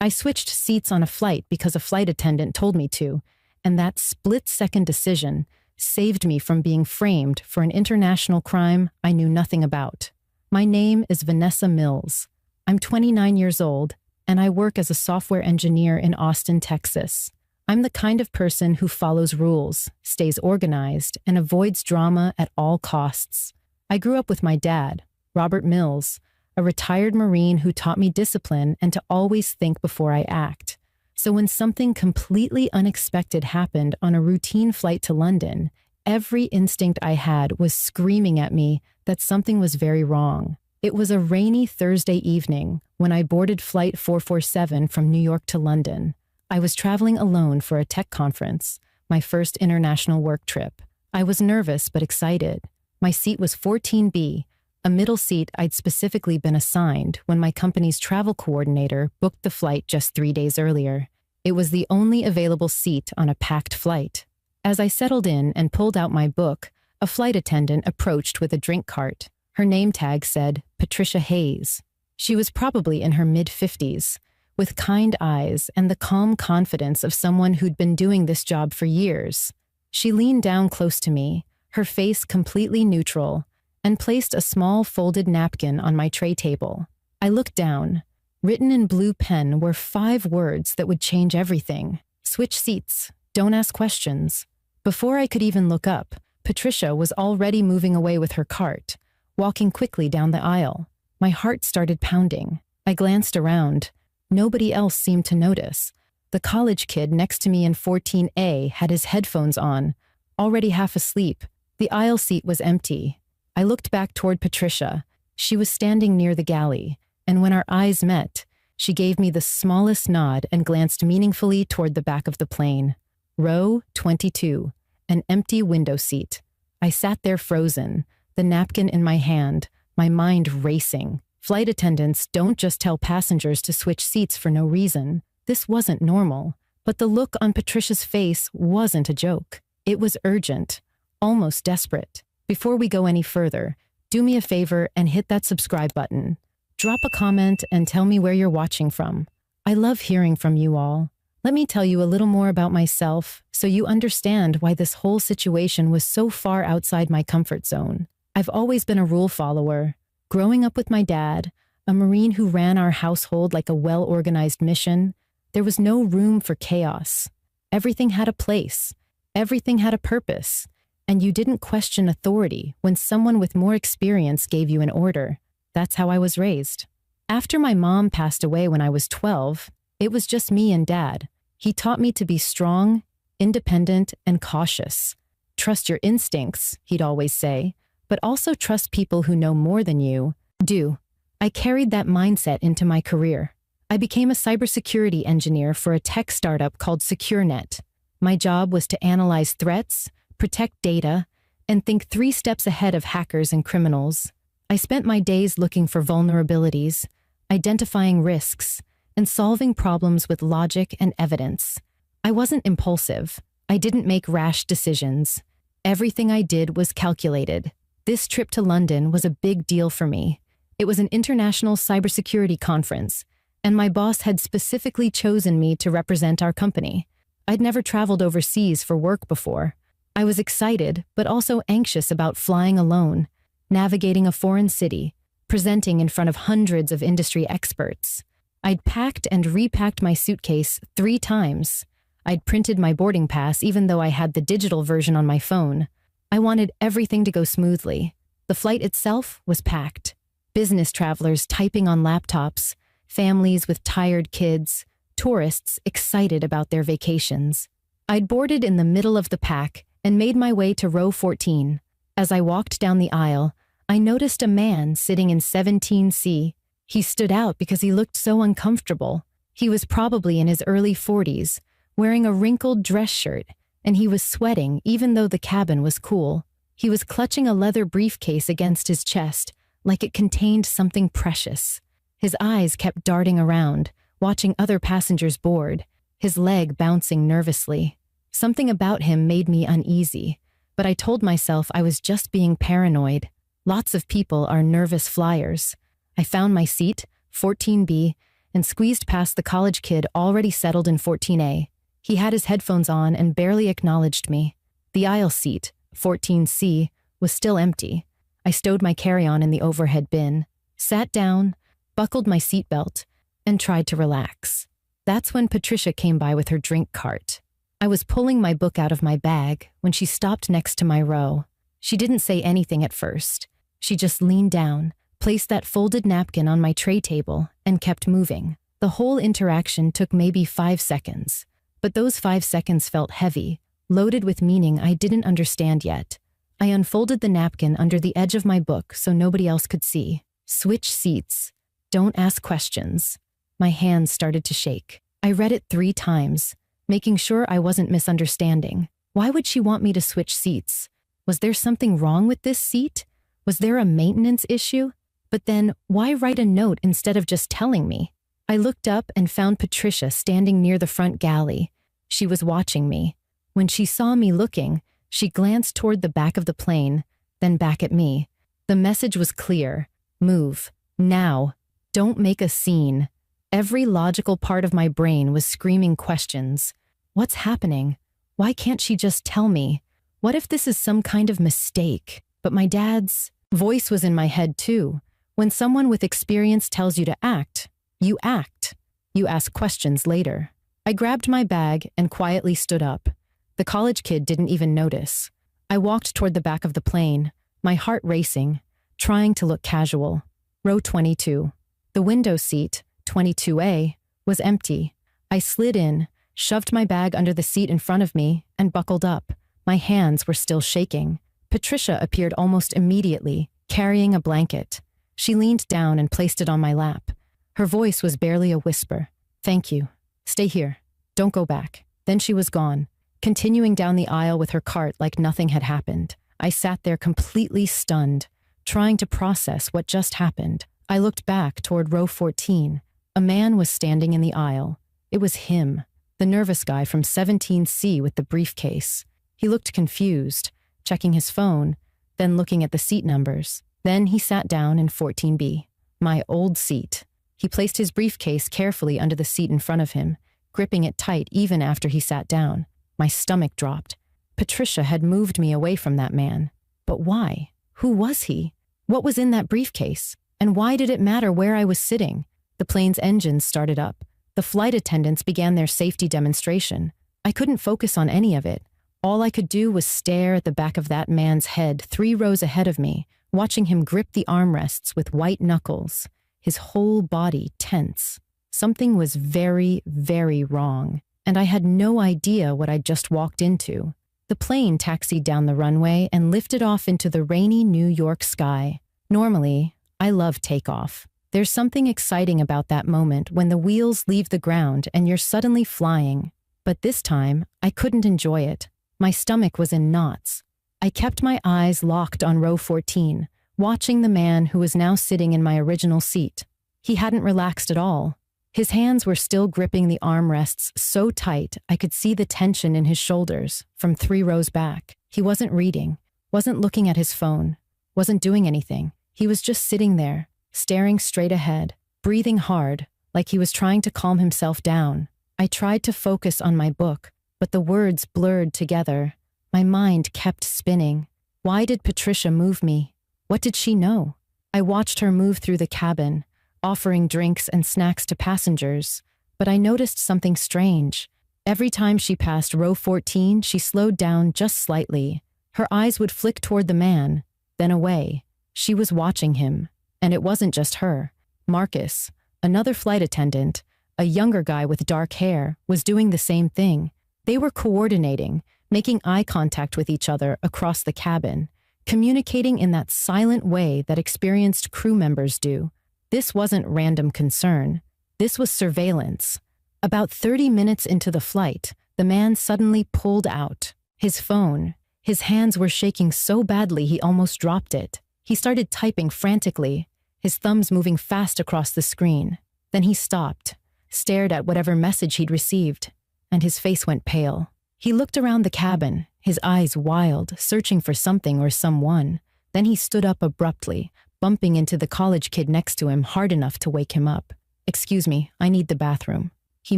I switched seats on a flight because a flight attendant told me to, and that split-second decision saved me from being framed for an international crime I knew nothing about. My name is Vanessa Mills. I'm 29 years old, and I work as a software engineer in Austin, Texas. I'm the kind of person who follows rules, stays organized, and avoids drama at all costs. I grew up with my dad, Robert Mills, a retired Marine who taught me discipline and to always think before I act. So when something completely unexpected happened on a routine flight to London, every instinct I had was screaming at me that something was very wrong. It was a rainy Thursday evening when I boarded Flight 447 from New York to London. I was traveling alone for a tech conference, my first international work trip. I was nervous but excited. My seat was 14B, a middle seat I'd specifically been assigned when my company's travel coordinator booked the flight just 3 days earlier. It was the only available seat on a packed flight. As I settled in and pulled out my book, a flight attendant approached with a drink cart. Her name tag said Patricia Hayes. She was probably in her mid-50s, with kind eyes and the calm confidence of someone who'd been doing this job for years. She leaned down close to me, her face completely neutral, and placed a small folded napkin on my tray table. I looked down. Written in blue pen were 5 words that would change everything. Switch seats. Don't ask questions. Before I could even look up, Patricia was already moving away with her cart, walking quickly down the aisle. My heart started pounding. I glanced around. Nobody else seemed to notice. The college kid next to me in 14A had his headphones on, already half asleep. The aisle seat was empty. I looked back toward Patricia. She was standing near the galley, and when our eyes met, she gave me the smallest nod and glanced meaningfully toward the back of the plane. Row 22, an empty window seat. I sat there frozen, the napkin in my hand, my mind racing. Flight attendants don't just tell passengers to switch seats for no reason. This wasn't normal, but the look on Patricia's face wasn't a joke. It was urgent, almost desperate. Before we go any further, do me a favor and hit that subscribe button. Drop a comment and tell me where you're watching from. I love hearing from you all. Let me tell you a little more about myself so you understand why this whole situation was so far outside my comfort zone. I've always been a rule follower. Growing up with my dad, a Marine who ran our household like a well-organized mission, there was no room for chaos. Everything had a place. Everything had a purpose. And you didn't question authority when someone with more experience gave you an order. That's how I was raised. After my mom passed away when I was 12, it was just me and Dad. He taught me to be strong, independent, and cautious. Trust your instincts, he'd always say, but also trust people who know more than you do. I carried that mindset into my career. I became a cybersecurity engineer for a tech startup called SecureNet. My job was to analyze threats, protect data, and think 3 steps ahead of hackers and criminals. I spent my days looking for vulnerabilities, identifying risks, and solving problems with logic and evidence. I wasn't impulsive. I didn't make rash decisions. Everything I did was calculated. This trip to London was a big deal for me. It was an international cybersecurity conference, and my boss had specifically chosen me to represent our company. I'd never traveled overseas for work before. I was excited, but also anxious about flying alone, navigating a foreign city, presenting in front of hundreds of industry experts. I'd packed and repacked my suitcase 3 times. I'd printed my boarding pass even though I had the digital version on my phone. I wanted everything to go smoothly. The flight itself was packed. Business travelers typing on laptops, families with tired kids, tourists excited about their vacations. I'd boarded in the middle of the pack and made my way to row 14. As I walked down the aisle, I noticed a man sitting in 17C. He stood out because he looked so uncomfortable. He was probably in his early 40s, wearing a wrinkled dress shirt, and he was sweating even though the cabin was cool. He was clutching a leather briefcase against his chest, like it contained something precious. His eyes kept darting around, watching other passengers board, his leg bouncing nervously. Something about him made me uneasy, but I told myself I was just being paranoid. Lots of people are nervous flyers. I found my seat, 14B, and squeezed past the college kid already settled in 14A. He had his headphones on and barely acknowledged me. The aisle seat, 14C, was still empty. I stowed my carry-on in the overhead bin, sat down, buckled my seatbelt, and tried to relax. That's when Patricia came by with her drink cart. I was pulling my book out of my bag when she stopped next to my row. She didn't say anything at first. She just leaned down, placed that folded napkin on my tray table, and kept moving. The whole interaction took maybe 5 seconds. But those 5 seconds felt heavy, loaded with meaning I didn't understand yet. I unfolded the napkin under the edge of my book so nobody else could see. Switch seats. Don't ask questions. My hands started to shake. I read it 3 times, making sure I wasn't misunderstanding. Why would she want me to switch seats? Was there something wrong with this seat? Was there a maintenance issue? But then, why write a note instead of just telling me? I looked up and found Patricia standing near the front galley. She was watching me. When she saw me looking, she glanced toward the back of the plane, then back at me. The message was clear. Move. Now. Don't make a scene. Every logical part of my brain was screaming questions. What's happening? Why can't she just tell me? What if this is some kind of mistake? But my dad's voice was in my head too. When someone with experience tells you to act, you act. You ask questions later. I grabbed my bag and quietly stood up. The college kid didn't even notice. I walked toward the back of the plane, my heart racing, trying to look casual. Row 22. The window seat, 22A, was empty. I slid in, shoved my bag under the seat in front of me, and buckled up. My hands were still shaking. Patricia appeared almost immediately, carrying a blanket. She leaned down and placed it on my lap. Her voice was barely a whisper. "Thank you. Stay here. Don't go back." Then she was gone, continuing down the aisle with her cart like nothing had happened. I sat there completely stunned, trying to process what just happened. I looked back toward row 14. A man was standing in the aisle. It was him, the nervous guy from 17C with the briefcase. He looked confused, checking his phone, then looking at the seat numbers. Then he sat down in 14B, my old seat. He placed his briefcase carefully under the seat in front of him, gripping it tight even after he sat down. My stomach dropped. Patricia had moved me away from that man. But why? Who was he? What was in that briefcase? And why did it matter where I was sitting? The plane's engines started up. The flight attendants began their safety demonstration. I couldn't focus on any of it. All I could do was stare at the back of that man's head 3 rows ahead of me, watching him grip the armrests with white knuckles, his whole body tense. Something was very, very wrong, and I had no idea what I'd just walked into. The plane taxied down the runway and lifted off into the rainy New York sky. Normally, I love takeoff. There's something exciting about that moment when the wheels leave the ground and you're suddenly flying. But this time, I couldn't enjoy it. My stomach was in knots. I kept my eyes locked on row 14, watching the man who was now sitting in my original seat. He hadn't relaxed at all. His hands were still gripping the armrests so tight I could see the tension in his shoulders from 3 rows back. He wasn't reading, wasn't looking at his phone, wasn't doing anything. He was just sitting there, staring straight ahead, breathing hard, like he was trying to calm himself down. I tried to focus on my book, but the words blurred together. My mind kept spinning. Why did Patricia move me? What did she know? I watched her move through the cabin, offering drinks and snacks to passengers, but I noticed something strange. Every time she passed row 14, she slowed down just slightly. Her eyes would flick toward the man, then away. She was watching him, and it wasn't just her. Marcus, another flight attendant, a younger guy with dark hair, was doing the same thing. They were coordinating, making eye contact with each other across the cabin, communicating in that silent way that experienced crew members do. This wasn't random concern. This was surveillance. About 30 minutes into the flight, the man suddenly pulled out his phone. His hands were shaking so badly he almost dropped it. He started typing frantically, his thumbs moving fast across the screen. Then he stopped, stared at whatever message he'd received, and his face went pale. He looked around the cabin, his eyes wild, searching for something or someone. Then he stood up abruptly, bumping into the college kid next to him hard enough to wake him up. "Excuse me, I need the bathroom," he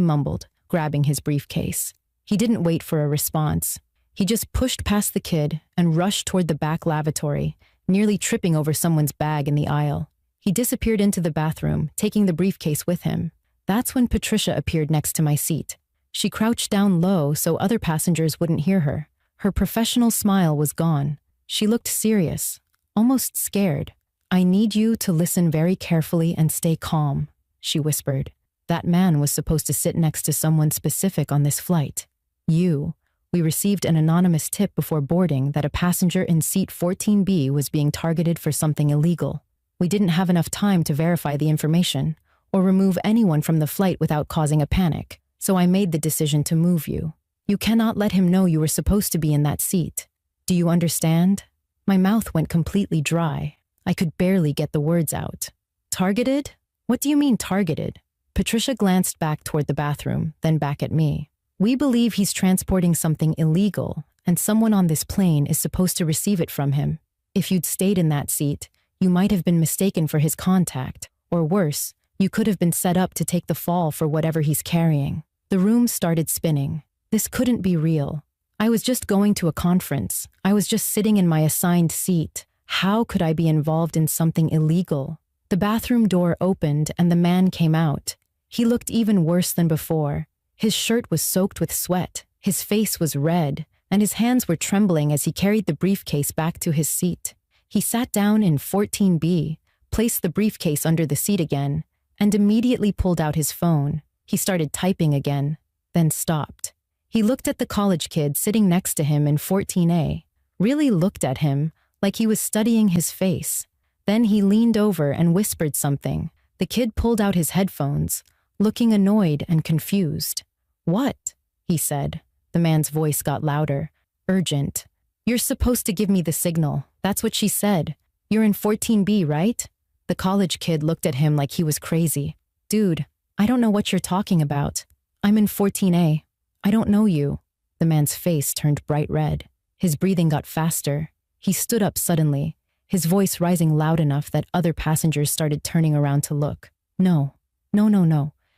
mumbled, grabbing his briefcase. He didn't wait for a response. He just pushed past the kid and rushed toward the back lavatory, nearly tripping over someone's bag in the aisle. He disappeared into the bathroom, taking the briefcase with him. That's when Patricia appeared next to my seat. She crouched down low so other passengers wouldn't hear her. Her professional smile was gone. She looked serious, almost scared. "I need you to listen very carefully and stay calm," she whispered. "That man was supposed to sit next to someone specific on this flight. You. We received an anonymous tip before boarding that a passenger in seat 14B was being targeted for something illegal. We didn't have enough time to verify the information or remove anyone from the flight without causing a panic, so I made the decision to move you. You cannot let him know you were supposed to be in that seat. Do you understand?" My mouth went completely dry. I could barely get the words out. "Targeted? What do you mean targeted?" Patricia glanced back toward the bathroom, then back at me. "We believe he's transporting something illegal, and someone on this plane is supposed to receive it from him. If you'd stayed in that seat, you might have been mistaken for his contact, or worse, you could have been set up to take the fall for whatever he's carrying." The room started spinning. This couldn't be real. I was just going to a conference. I was just sitting in my assigned seat. How could I be involved in something illegal? The bathroom door opened and the man came out. He looked even worse than before. His shirt was soaked with sweat, his face was red, and his hands were trembling as he carried the briefcase back to his seat. He sat down in 14B, placed the briefcase under the seat again, and immediately pulled out his phone. He started typing again, then stopped. He looked at the college kid sitting next to him in 14A, really looked at him like he was studying his face. Then he leaned over and whispered something. The kid pulled out his headphones, looking annoyed and confused. "What?" he said. The man's voice got louder, urgent. "You're supposed to give me the signal. That's what she said. You're in 14B, right?" The college kid looked at him like he was crazy. "Dude, I don't know what you're talking about. I'm in 14A. I don't know you." The man's face turned bright red. His breathing got faster. He stood up suddenly, his voice rising loud enough that other passengers started turning around to look. No.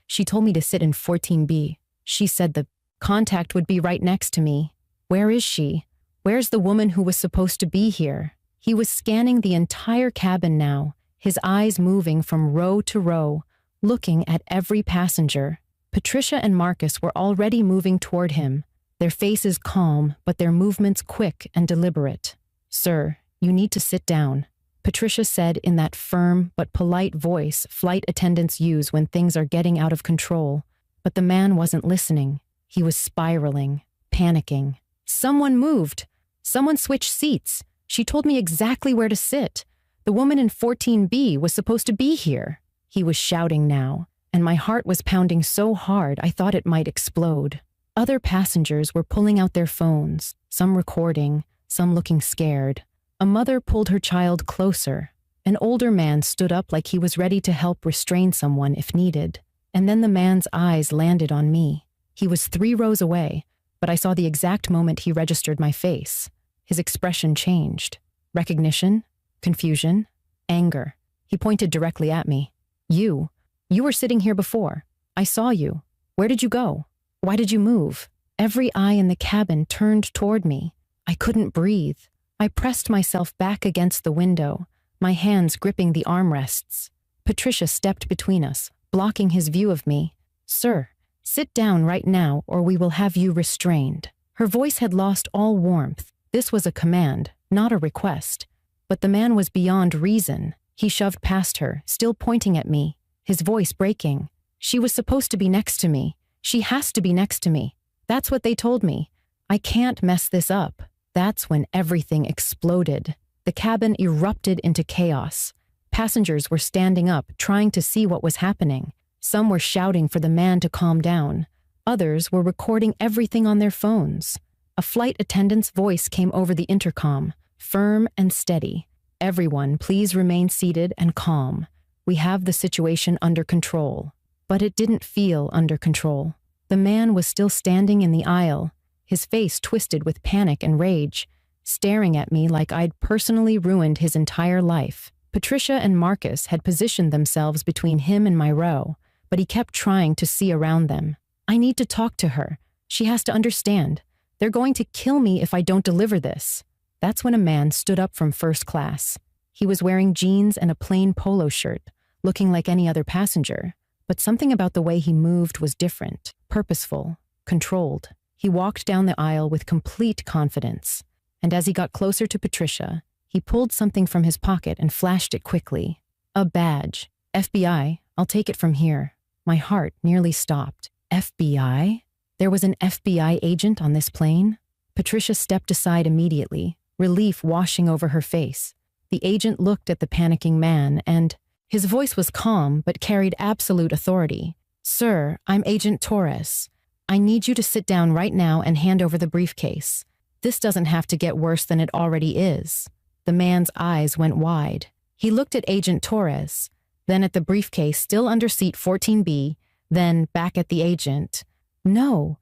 She told me to sit in 14B. She said the contact would be right next to me. Where is she? Where's the woman who was supposed to be here?" He was scanning the entire cabin now, his eyes moving from row to row, looking at every passenger. Patricia and Marcus were already moving toward him, their faces calm, but their movements quick and deliberate. "Sir, you need to sit down," Patricia said in that firm but polite voice flight attendants use when things are getting out of control. But the man wasn't listening. He was spiraling, panicking. "Someone moved. Someone switched seats. She told me exactly where to sit. The woman in 14B was supposed to be here." He was shouting now, and my heart was pounding so hard I thought it might explode. Other passengers were pulling out their phones, some recording, some looking scared. A mother pulled her child closer. An older man stood up like he was ready to help restrain someone if needed. And then the man's eyes landed on me. He was 3 rows away, but I saw the exact moment he registered my face. His expression changed. Recognition, confusion, anger. He pointed directly at me. You were sitting here before. I saw you. Where did you go? Why did you move?" Every eye in the cabin turned toward me. I couldn't breathe. I pressed myself back against the window, my hands gripping the armrests. Patricia stepped between us, blocking his view of me. "Sir, sit down right now or we will have you restrained." Her voice had lost all warmth. This was a command, not a request. But the man was beyond reason. He shoved past her, still pointing at me, his voice breaking. "She was supposed to be next to me. She has to be next to me. That's what they told me. I can't mess this up." That's when everything exploded. The cabin erupted into chaos. Passengers were standing up, trying to see what was happening. Some were shouting for the man to calm down. Others were recording everything on their phones. A flight attendant's voice came over the intercom, firm and steady. "Everyone, please remain seated and calm. We have the situation under control." But it didn't feel under control. The man was still standing in the aisle, his face twisted with panic and rage, staring at me like I'd personally ruined his entire life. Patricia and Marcus had positioned themselves between him and my row, but he kept trying to see around them. I need to talk to her. She has to understand. They're going to kill me if I don't deliver this. That's when a man stood up from first class. He was wearing jeans and a plain polo shirt, looking like any other passenger. But something about the way he moved was different, purposeful, controlled. He walked down the aisle with complete confidence. And as he got closer to Patricia, he pulled something from his pocket and flashed it quickly. A badge. FBI, I'll take it from here. My heart nearly stopped. FBI? There was an FBI agent on this plane? Patricia stepped aside immediately, relief washing over her face. The agent looked at the panicking man and his voice was calm but carried absolute authority. Sir, I'm Agent Torres. I need you to sit down right now and hand over the briefcase. This doesn't have to get worse than it already is. The man's eyes went wide. He looked at Agent Torres, then at the briefcase still under seat 14B, then back at the agent. No,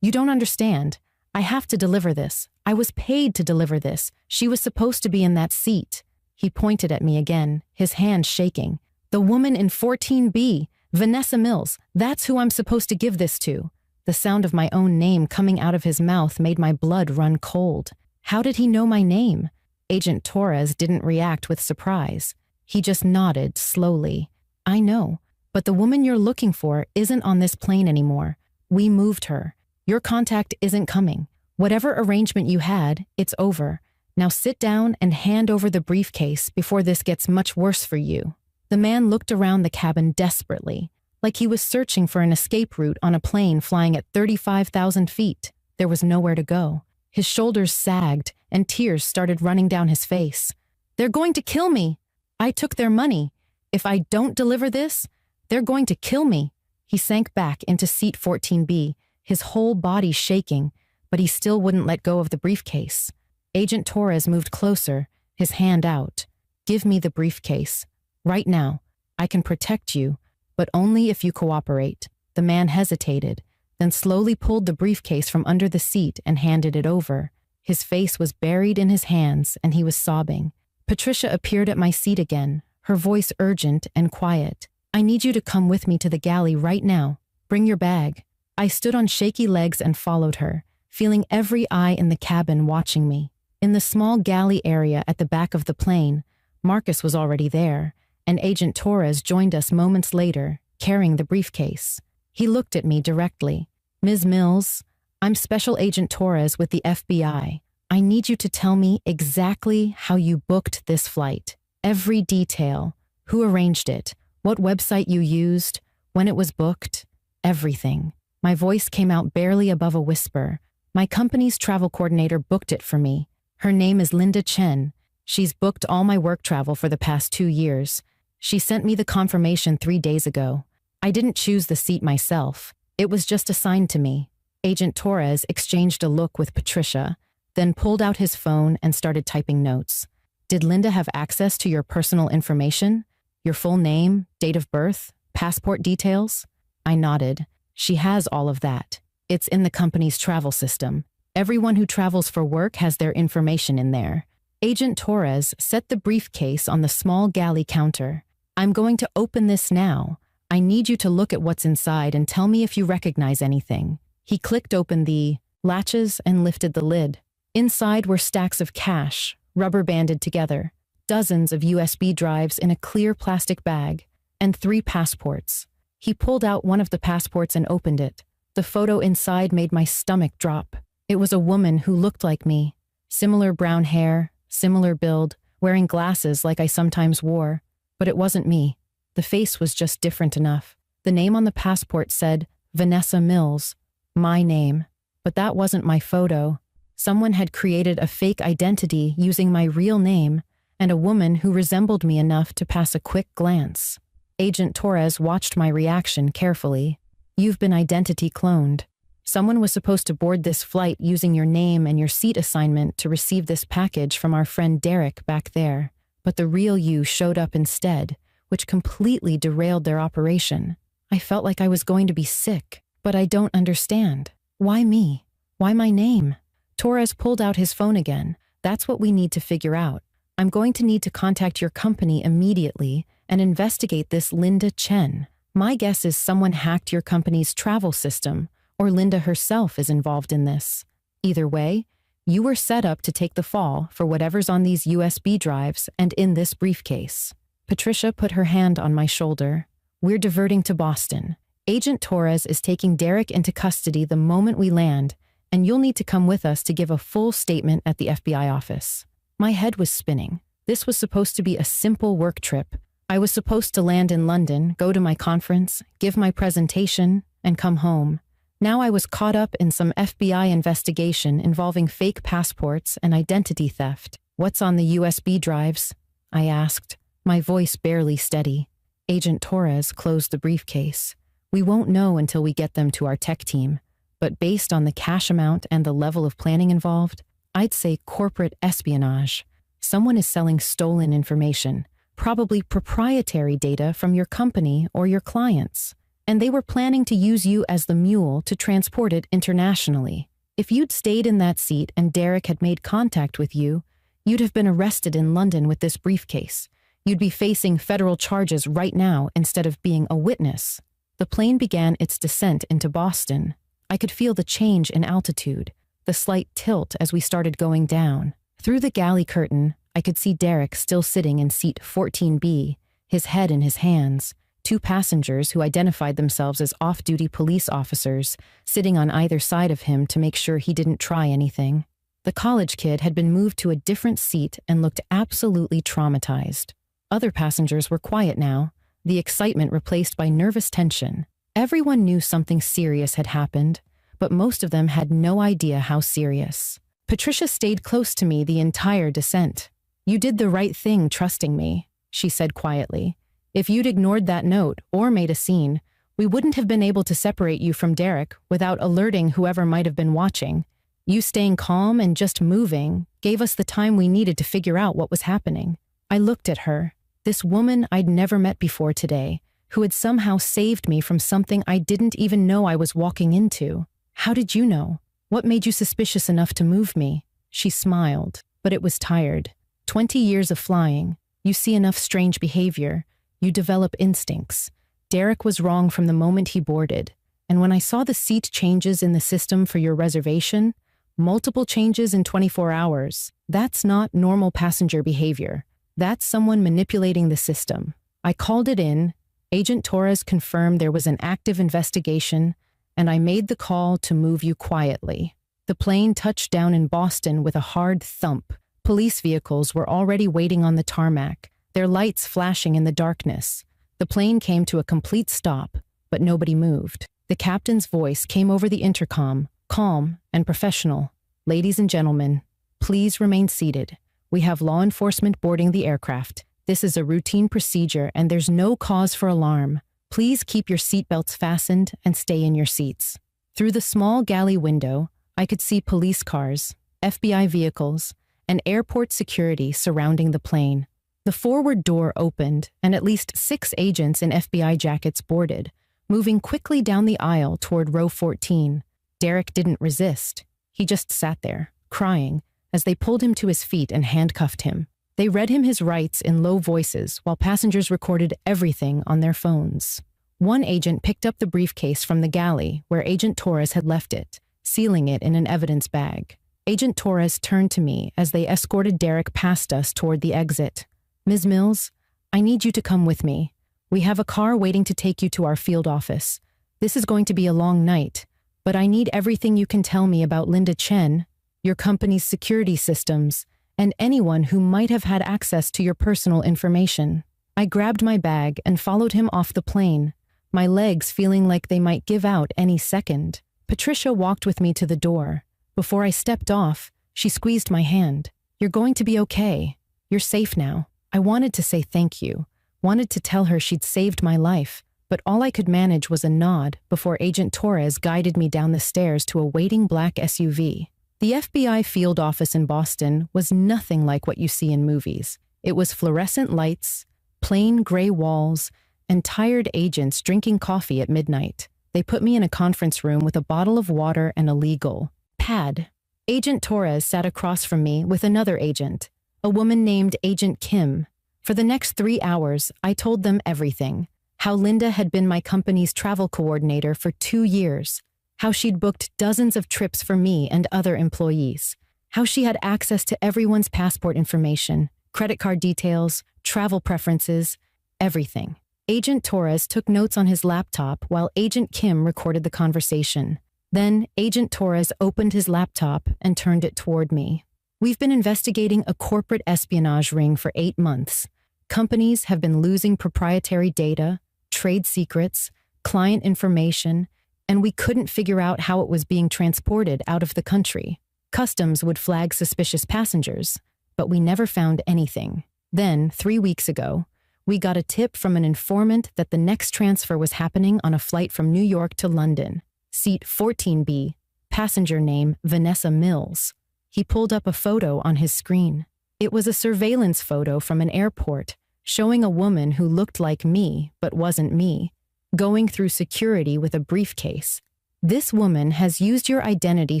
you don't understand. I have to deliver this. I was paid to deliver this. She was supposed to be in that seat. He pointed at me again, his hand shaking. The woman in 14B, Vanessa Mills, that's who I'm supposed to give this to. The sound of my own name coming out of his mouth made my blood run cold. How did he know my name? Agent Torres didn't react with surprise. He just nodded slowly. I know, but the woman you're looking for isn't on this plane anymore. We moved her. Your contact isn't coming. Whatever arrangement you had, it's over. Now sit down and hand over the briefcase before this gets much worse for you. The man looked around the cabin desperately, like he was searching for an escape route on a plane flying at 35,000 feet. There was nowhere to go. His shoulders sagged and tears started running down his face. They're going to kill me. I took their money. If I don't deliver this, they're going to kill me. He sank back into seat 14B, his whole body shaking, but he still wouldn't let go of the briefcase. Agent Torres moved closer, his hand out. Give me the briefcase. Right now. I can protect you, but only if you cooperate. The man hesitated, then slowly pulled the briefcase from under the seat and handed it over. His face was buried in his hands and he was sobbing. Patricia appeared at my seat again, her voice urgent and quiet. I need you to come with me to the galley right now. Bring your bag. I stood on shaky legs and followed her, feeling every eye in the cabin watching me. In the small galley area at the back of the plane, Marcus was already there, and Agent Torres joined us moments later, carrying the briefcase. He looked at me directly. Ms. Mills, I'm Special Agent Torres with the FBI. I need you to tell me exactly how you booked this flight. Every detail. Who arranged it? What website you used? When it was booked? Everything. My voice came out barely above a whisper. My company's travel coordinator booked it for me. Her name is Linda Chen. She's booked all my work travel for the past 2 years. She sent me the confirmation 3 days ago. I didn't choose the seat myself. It was just assigned to me. Agent Torres exchanged a look with Patricia, then pulled out his phone and started typing notes. Did Linda have access to your personal information? Your full name, date of birth, passport details? I nodded. She has all of that. It's in the company's travel system. Everyone who travels for work has their information in there. Agent Torres set the briefcase on the small galley counter. I'm going to open this now. I need you to look at what's inside and tell me if you recognize anything. He clicked open the latches and lifted the lid. Inside were stacks of cash, rubber banded together, dozens of USB drives in a clear plastic bag, and 3 passports. He pulled out one of the passports and opened it. The photo inside made my stomach drop. It was a woman who looked like me. Similar brown hair, similar build, wearing glasses like I sometimes wore. But it wasn't me. The face was just different enough. The name on the passport said, Vanessa Mills. My name. But that wasn't my photo. Someone had created a fake identity using my real name and a woman who resembled me enough to pass a quick glance. Agent Torres watched my reaction carefully. You've been identity cloned. Someone was supposed to board this flight using your name and your seat assignment to receive this package from our friend Derek back there. But the real you showed up instead, which completely derailed their operation. I felt like I was going to be sick, but I don't understand. Why me? Why my name? Torres pulled out his phone again. That's what we need to figure out. I'm going to need to contact your company immediately and investigate this Linda Chen. My guess is someone hacked your company's travel system, or Linda herself is involved in this. Either way, you were set up to take the fall for whatever's on these USB drives and in this briefcase. Patricia put her hand on my shoulder. We're diverting to Boston. Agent Torres is taking Derek into custody the moment we land, and you'll need to come with us to give a full statement at the FBI office. My head was spinning. This was supposed to be a simple work trip. I was supposed to land in London, go to my conference, give my presentation, and come home. Now I was caught up in some FBI investigation involving fake passports and identity theft. What's on the USB drives? I asked, my voice barely steady. Agent Torres closed the briefcase. We won't know until we get them to our tech team, but based on the cash amount and the level of planning involved, I'd say corporate espionage. Someone is selling stolen information, probably proprietary data from your company or your clients, and they were planning to use you as the mule to transport it internationally. If you'd stayed in that seat and Derek had made contact with you, you'd have been arrested in London with this briefcase. You'd be facing federal charges right now instead of being a witness. The plane began its descent into Boston. I could feel the change in altitude, the slight tilt as we started going down. Through the galley curtain, I could see Derek still sitting in seat 14B, his head in his hands, two passengers who identified themselves as off-duty police officers sitting on either side of him to make sure he didn't try anything. The college kid had been moved to a different seat and looked absolutely traumatized. Other passengers were quiet now, the excitement replaced by nervous tension. Everyone knew something serious had happened, but most of them had no idea how serious. Patricia stayed close to me the entire descent. You did the right thing trusting me, she said quietly. If you'd ignored that note or made a scene, we wouldn't have been able to separate you from Derek without alerting whoever might have been watching. You staying calm and just moving gave us the time we needed to figure out what was happening. I looked at her, this woman I'd never met before today, who had somehow saved me from something I didn't even know I was walking into. How did you know? What made you suspicious enough to move me? She smiled, but it was tired. 20 years of flying. You see enough strange behavior. You develop instincts. Derek was wrong from the moment he boarded. And when I saw the seat changes in the system for your reservation, multiple changes in 24 hours, that's not normal passenger behavior. That's someone manipulating the system. I called it in. Agent Torres confirmed there was an active investigation, and I made the call to move you quietly. The plane touched down in Boston with a hard thump. Police vehicles were already waiting on the tarmac, their lights flashing in the darkness. The plane came to a complete stop, but nobody moved. The captain's voice came over the intercom, calm and professional. Ladies and gentlemen, please remain seated. We have law enforcement boarding the aircraft. This is a routine procedure and there's no cause for alarm. Please keep your seatbelts fastened and stay in your seats. Through the small galley window, I could see police cars, FBI vehicles, and airport security surrounding the plane. The forward door opened and at least 6 agents in FBI jackets boarded, moving quickly down the aisle toward row 14. Derek didn't resist. He just sat there, crying, as they pulled him to his feet and handcuffed him. They read him his rights in low voices while passengers recorded everything on their phones. One agent picked up the briefcase from the galley where Agent Torres had left it, sealing it in an evidence bag. Agent Torres turned to me as they escorted Derek past us toward the exit. Ms. Mills, I need you to come with me. We have a car waiting to take you to our field office. This is going to be a long night, but I need everything you can tell me about Linda Chen, your company's security systems, and anyone who might have had access to your personal information. I grabbed my bag and followed him off the plane, my legs feeling like they might give out any second. Patricia walked with me to the door. Before I stepped off, she squeezed my hand. You're going to be okay. You're safe now. I wanted to say thank you, wanted to tell her she'd saved my life, but all I could manage was a nod before Agent Torres guided me down the stairs to a waiting black SUV. The FBI field office in Boston was nothing like what you see in movies. It was fluorescent lights, plain gray walls, and tired agents drinking coffee at midnight. They put me in a conference room with a bottle of water and a legal pad. Agent Torres sat across from me with another agent, a woman named Agent Kim. For the next 3 hours, I told them everything. how Linda had been my company's travel coordinator for 2 years, how she'd booked dozens of trips for me and other employees, how she had access to everyone's passport information, credit card details, travel preferences, everything. Agent Torres took notes on his laptop while Agent Kim recorded the conversation. Then, Agent Torres opened his laptop and turned it toward me. We've been investigating a corporate espionage ring for 8 months. Companies have been losing proprietary data, trade secrets, client information, and we couldn't figure out how it was being transported out of the country. Customs would flag suspicious passengers, but we never found anything. Then, 3 weeks ago, we got a tip from an informant that the next transfer was happening on a flight from New York to London. Seat 14B, passenger name Vanessa Mills. He pulled up a photo on his screen. It was a surveillance photo from an airport showing a woman who looked like me but wasn't me, going through security with a briefcase. This woman has used your identity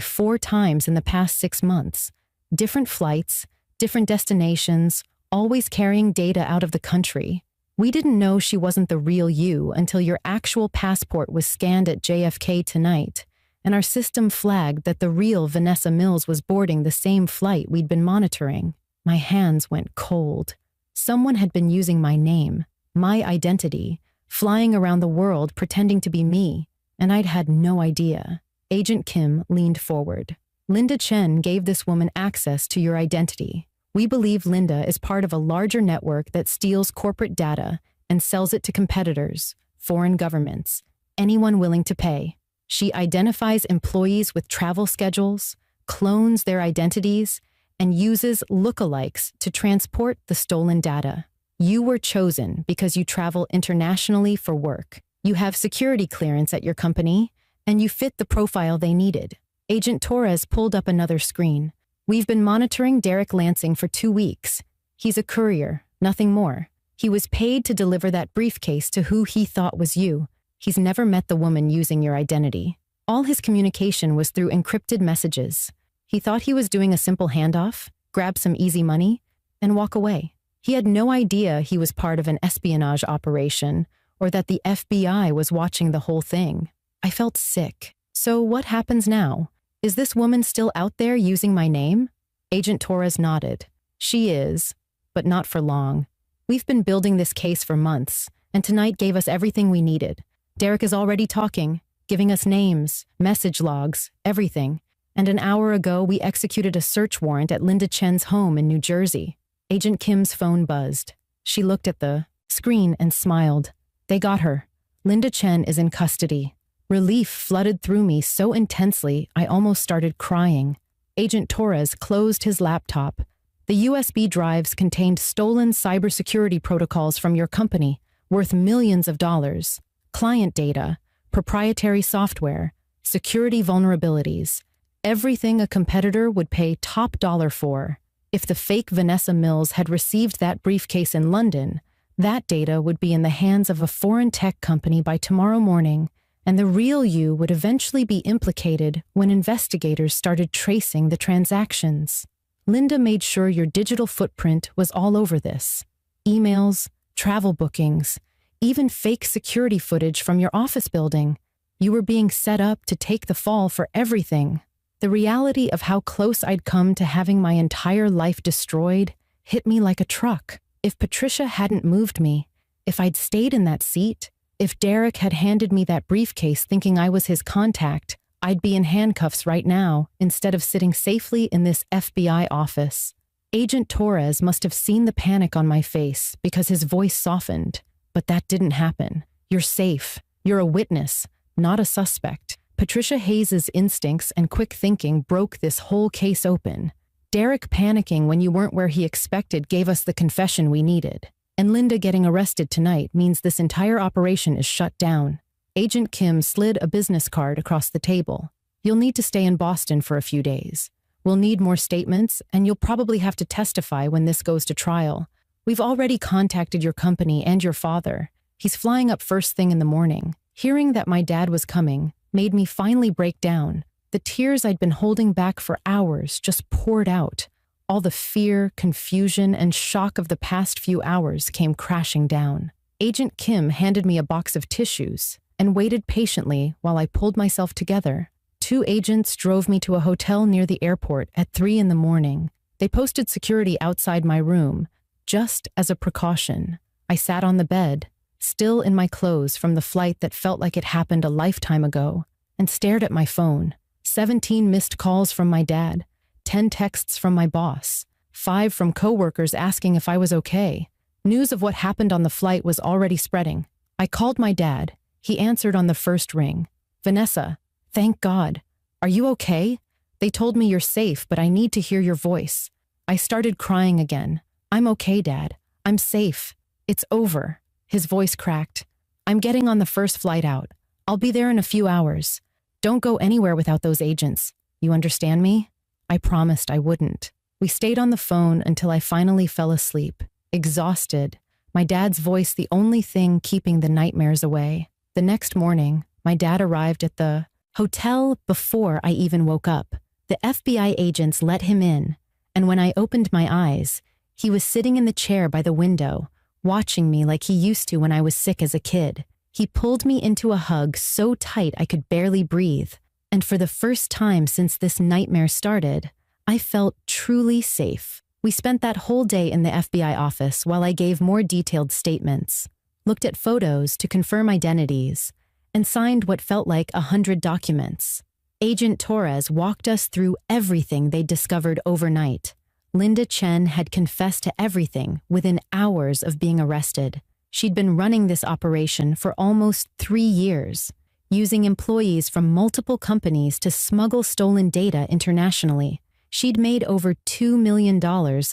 4 times in the past 6 months. Different flights, different destinations, always carrying data out of the country. We didn't know she wasn't the real you until your actual passport was scanned at JFK tonight, and our system flagged that the real Vanessa Mills was boarding the same flight we'd been monitoring. My hands went cold. Someone had been using my name, my identity, flying around the world pretending to be me, and I'd had no idea. Agent Kim leaned forward. Linda Chen gave this woman access to your identity. We believe Linda is part of a larger network that steals corporate data and sells it to competitors, foreign governments, anyone willing to pay. She identifies employees with travel schedules, clones their identities, and uses lookalikes to transport the stolen data. You were chosen because you travel internationally for work. You have security clearance at your company, and you fit the profile they needed. Agent Torres pulled up another screen. We've been monitoring Derek Lansing for 2 weeks. He's a courier, nothing more. He was paid to deliver that briefcase to who he thought was you. He's never met the woman using your identity. All his communication was through encrypted messages. He thought he was doing a simple handoff, grab some easy money, and walk away. He had no idea he was part of an espionage operation or that the FBI was watching the whole thing. I felt sick. So what happens now? Is this woman still out there using my name? Agent Torres nodded. She is, but not for long. We've been building this case for months, and tonight gave us everything we needed. Derek is already talking, giving us names, message logs, everything. And an hour ago, we executed a search warrant at Linda Chen's home in New Jersey. Agent Kim's phone buzzed. She looked at the screen and smiled. They got her. Linda Chen is in custody. Relief flooded through me so intensely, I almost started crying. Agent Torres closed his laptop. The USB drives contained stolen cybersecurity protocols from your company, worth millions of dollars, client data, proprietary software, security vulnerabilities, everything a competitor would pay top dollar for. If the fake Vanessa Mills had received that briefcase in London, that data would be in the hands of a foreign tech company by tomorrow morning, and the real you would eventually be implicated when investigators started tracing the transactions. Linda made sure your digital footprint was all over this. Emails, travel bookings, even fake security footage from your office building. You were being set up to take the fall for everything. The reality of how close I'd come to having my entire life destroyed hit me like a truck. If Patricia hadn't moved me, if I'd stayed in that seat, if Derek had handed me that briefcase thinking I was his contact, I'd be in handcuffs right now instead of sitting safely in this FBI office. Agent Torres must have seen the panic on my face because his voice softened, but that didn't happen. You're safe. You're a witness, not a suspect. Patricia Hayes's instincts and quick thinking broke this whole case open. Derek panicking when you weren't where he expected gave us the confession we needed. And Linda getting arrested tonight means this entire operation is shut down. Agent Kim slid a business card across the table. You'll need to stay in Boston for a few days. We'll need more statements, and you'll probably have to testify when this goes to trial. We've already contacted your company and your father. He's flying up first thing in the morning. Hearing that my dad was coming made me finally break down. The tears I'd been holding back for hours just poured out. All the fear, confusion, and shock of the past few hours came crashing down. Agent Kim handed me a box of tissues and waited patiently while I pulled myself together. 2 agents drove me to a hotel near the airport at 3 in the morning. They posted security outside my room, just as a precaution. I sat on the bed, still in my clothes from the flight that felt like it happened a lifetime ago, and stared at my phone. 17 missed calls from my dad, 10 texts from my boss, 5 from coworkers asking if I was okay. News of what happened on the flight was already spreading. I called my dad. He answered on the first ring. "Vanessa, thank God. Are you okay? They told me you're safe, but I need to hear your voice." I started crying again. "I'm okay, Dad. I'm safe. It's over." His voice cracked. "I'm getting on the first flight out. I'll be there in a few hours. Don't go anywhere without those agents. You understand me?" I promised I wouldn't. We stayed on the phone until I finally fell asleep, exhausted, my dad's voice the only thing keeping the nightmares away. The next morning, my dad arrived at the hotel before I even woke up. The FBI agents let him in, and when I opened my eyes, he was sitting in the chair by the window, watching me like he used to when I was sick as a kid. He pulled me into a hug so tight I could barely breathe, and for the first time since this nightmare started, I felt truly safe. We spent that whole day in the FBI office while I gave more detailed statements, looked at photos to confirm identities, and signed what felt like 100 documents. Agent Torres walked us through everything they'd discovered overnight. Linda Chen had confessed to everything within hours of being arrested. She'd been running this operation for almost 3 years, using employees from multiple companies to smuggle stolen data internationally. She'd made over $2 million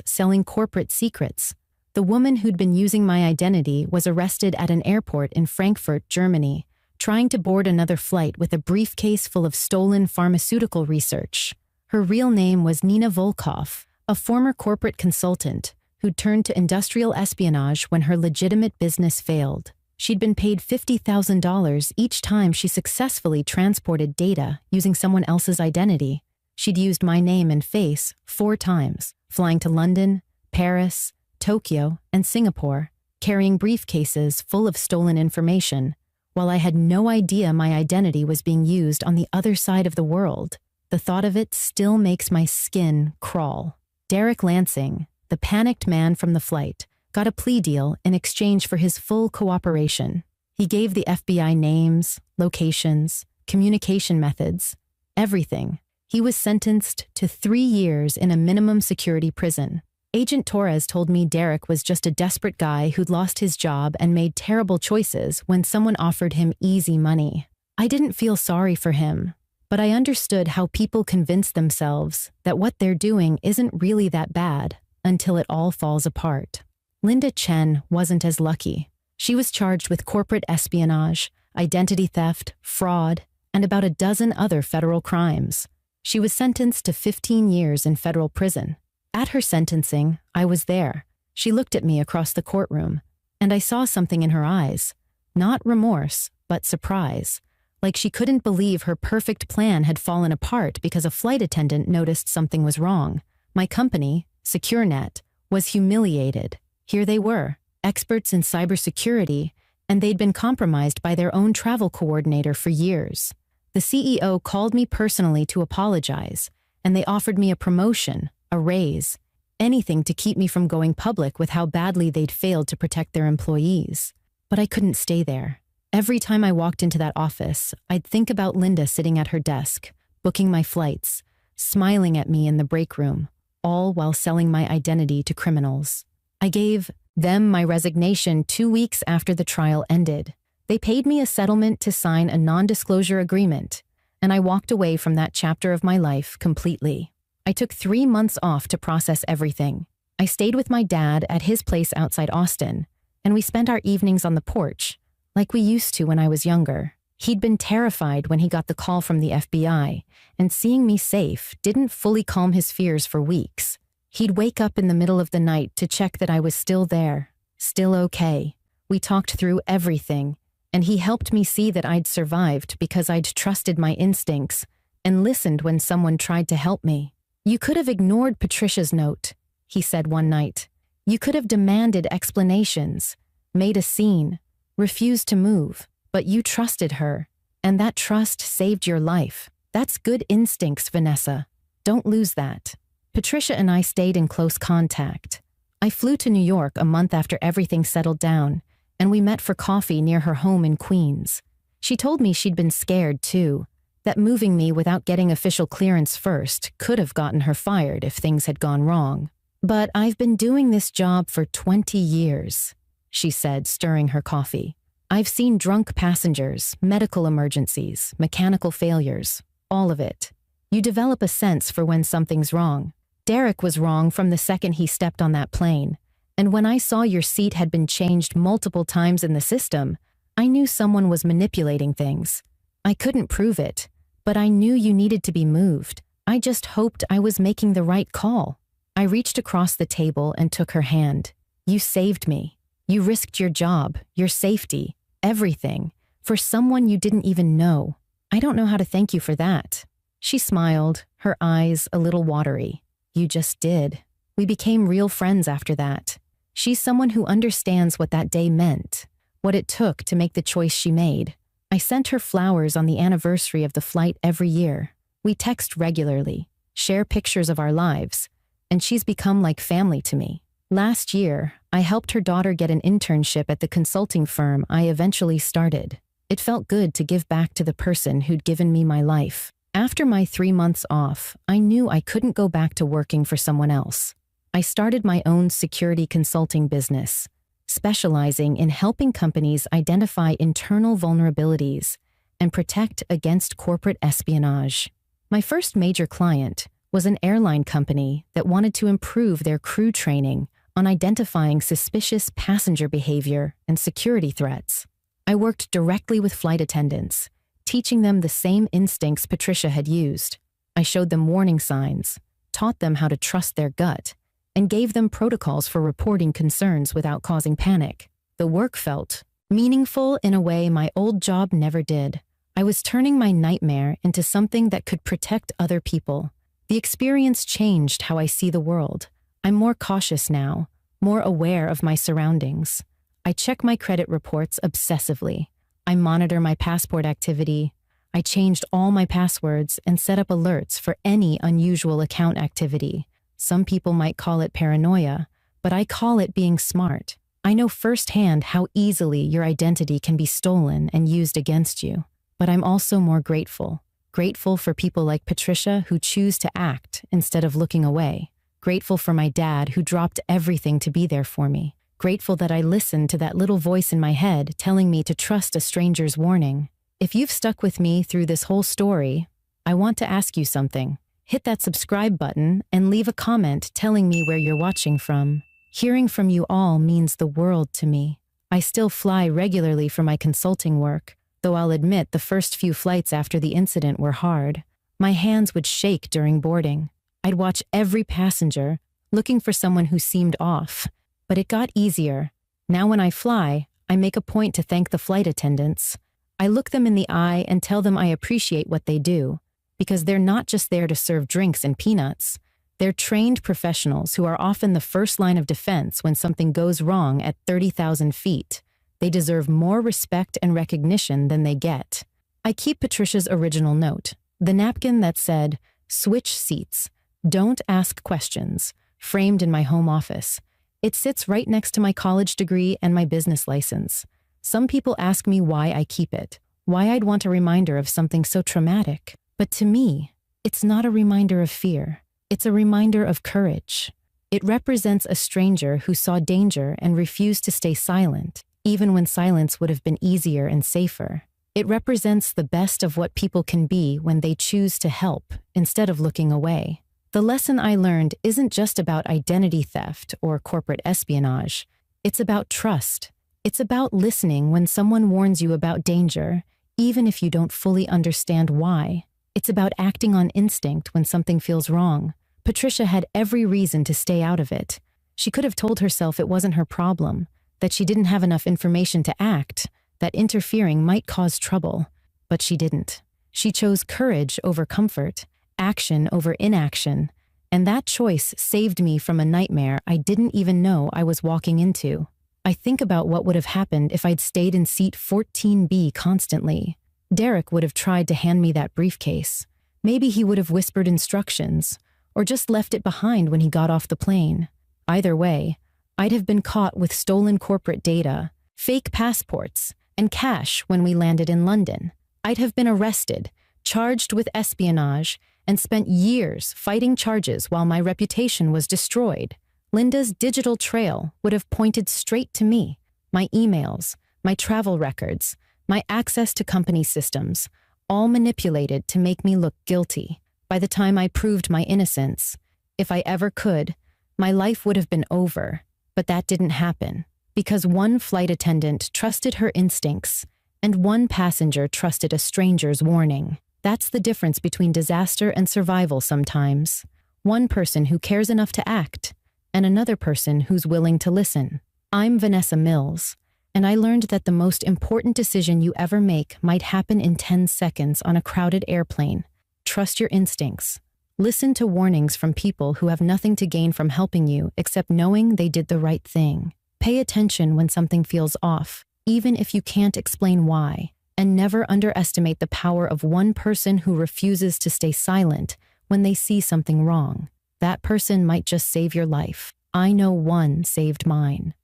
selling corporate secrets. The woman who'd been using my identity was arrested at an airport in Frankfurt, Germany, trying to board another flight with a briefcase full of stolen pharmaceutical research. Her real name was Nina Volkov, a former corporate consultant who'd turned to industrial espionage when her legitimate business failed. She'd been paid $50,000 each time she successfully transported data using someone else's identity. She'd used my name and face 4 times, flying to London, Paris, Tokyo, and Singapore, carrying briefcases full of stolen information, while I had no idea my identity was being used on the other side of the world. The thought of it still makes my skin crawl. Derek Lansing, the panicked man from the flight, got a plea deal in exchange for his full cooperation. He gave the FBI names, locations, communication methods, everything. He was sentenced to 3 years in a minimum security prison. Agent Torres told me Derek was just a desperate guy who'd lost his job and made terrible choices when someone offered him easy money. I didn't feel sorry for him, but I understood how people convince themselves that what they're doing isn't really that bad until it all falls apart. Linda Chen wasn't as lucky. She was charged with corporate espionage, identity theft, fraud, and about a dozen other federal crimes. She was sentenced to 15 years in federal prison. At her sentencing, I was there. She looked at me across the courtroom, and I saw something in her eyes. Not remorse, but surprise. Like she couldn't believe her perfect plan had fallen apart because a flight attendant noticed something was wrong. My company, SecureNet, was humiliated. Here they were, experts in cybersecurity, and they'd been compromised by their own travel coordinator for years. The CEO called me personally to apologize, and they offered me a promotion, a raise, anything to keep me from going public with how badly they'd failed to protect their employees. But I couldn't stay there. Every time I walked into that office, I'd think about Linda sitting at her desk, booking my flights, smiling at me in the break room, all while selling my identity to criminals. I gave them my resignation 2 weeks after the trial ended. They paid me a settlement to sign a non-disclosure agreement, and I walked away from that chapter of my life completely. I took 3 months off to process everything. I stayed with my dad at his place outside Austin, and we spent our evenings on the porch, like we used to when I was younger. He'd been terrified when he got the call from the FBI, and seeing me safe didn't fully calm his fears for weeks. He'd wake up in the middle of the night to check that I was still there, still okay. We talked through everything, and he helped me see that I'd survived because I'd trusted my instincts and listened when someone tried to help me. "You could have ignored Patricia's note," he said one night. "You could have demanded explanations. made a scene, refused to move, but you trusted her, and that trust saved your life. That's good instincts, Vanessa. Don't lose that. Patricia and I stayed in close contact. I flew to New York a month after everything settled down, and we met for coffee near her home in Queens. She told me she'd been scared too, that moving me without getting official clearance first could have gotten her fired if things had gone wrong. But I've been doing this job for 20 years, she said, stirring her coffee. I've seen drunk passengers, medical emergencies, mechanical failures, all of it. You develop a sense for when something's wrong. Derek was wrong from the second he stepped on that plane. And when I saw your seat had been changed multiple times in the system, I knew someone was manipulating things. I couldn't prove it, but I knew you needed to be moved. I just hoped I was making the right call. I reached across the table and took her hand. You saved me. You risked your job, your safety, everything, for someone you didn't even know. I don't know how to thank you for that. She smiled, her eyes a little watery. You just did. We became real friends after that. She's someone who understands what that day meant, what it took to make the choice she made. I sent her flowers on the anniversary of the flight every year. We text regularly, share pictures of our lives, and she's become like family to me. Last year, I helped her daughter get an internship at the consulting firm I eventually started. It felt good to give back to the person who'd given me my life. After my 3 months off, I knew I couldn't go back to working for someone else. I started my own security consulting business, specializing in helping companies identify internal vulnerabilities and protect against corporate espionage. My first major client was an airline company that wanted to improve their crew training on identifying suspicious passenger behavior and security threats. I worked directly with flight attendants, teaching them the same instincts Patricia had used. I showed them warning signs, taught them how to trust their gut, and gave them protocols for reporting concerns without causing panic. The work felt meaningful in a way my old job never did. I was turning my nightmare into something that could protect other people. The experience changed how I see the world. I'm more cautious now, more aware of my surroundings. I check my credit reports obsessively. I monitor my passport activity. I changed all my passwords and set up alerts for any unusual account activity. Some people might call it paranoia, but I call it being smart. I know firsthand how easily your identity can be stolen and used against you. But I'm also more grateful. Grateful for people like Patricia who choose to act instead of looking away. Grateful for my dad who dropped everything to be there for me. Grateful that I listened to that little voice in my head telling me to trust a stranger's warning. If you've stuck with me through this whole story, I want to ask you something. Hit that subscribe button and leave a comment telling me where you're watching from. Hearing from you all means the world to me. I still fly regularly for my consulting work, though I'll admit the first few flights after the incident were hard. My hands would shake during boarding. I'd watch every passenger, looking for someone who seemed off. But it got easier. Now when I fly, I make a point to thank the flight attendants. I look them in the eye and tell them I appreciate what they do, because they're not just there to serve drinks and peanuts. They're trained professionals who are often the first line of defense when something goes wrong at 30,000 feet. They deserve more respect and recognition than they get. I keep Patricia's original note, the napkin that said, "Switch seats. Don't ask questions," framed in my home office. It sits right next to my college degree and my business license. Some people ask me why I keep it, why I'd want a reminder of something so traumatic. But to me, it's not a reminder of fear. It's a reminder of courage. It represents a stranger who saw danger and refused to stay silent, even when silence would have been easier and safer. It represents the best of what people can be when they choose to help instead of looking away. The lesson I learned isn't just about identity theft or corporate espionage. It's about trust. It's about listening when someone warns you about danger, even if you don't fully understand why. It's about acting on instinct when something feels wrong. Patricia had every reason to stay out of it. She could have told herself it wasn't her problem, that she didn't have enough information to act, that interfering might cause trouble. But she didn't. She chose courage over comfort, action over inaction, and that choice saved me from a nightmare I didn't even know I was walking into. I think about what would have happened if I'd stayed in seat 14B constantly. Derek would have tried to hand me that briefcase. Maybe he would have whispered instructions, or just left it behind when he got off the plane. Either way, I'd have been caught with stolen corporate data, fake passports, and cash when we landed in London. I'd have been arrested, charged with espionage, and spent years fighting charges while my reputation was destroyed. Linda's digital trail would have pointed straight to me. My emails, my travel records, my access to company systems, all manipulated to make me look guilty. By the time I proved my innocence, if I ever could, my life would have been over. But that didn't happen, because one flight attendant trusted her instincts, and one passenger trusted a stranger's warning. That's the difference between disaster and survival sometimes. One person who cares enough to act, and another person who's willing to listen. I'm Vanessa Mills, and I learned that the most important decision you ever make might happen in 10 seconds on a crowded airplane. Trust your instincts. Listen to warnings from people who have nothing to gain from helping you except knowing they did the right thing. Pay attention when something feels off, even if you can't explain why. And never underestimate the power of one person who refuses to stay silent when they see something wrong. That person might just save your life. I know one saved mine.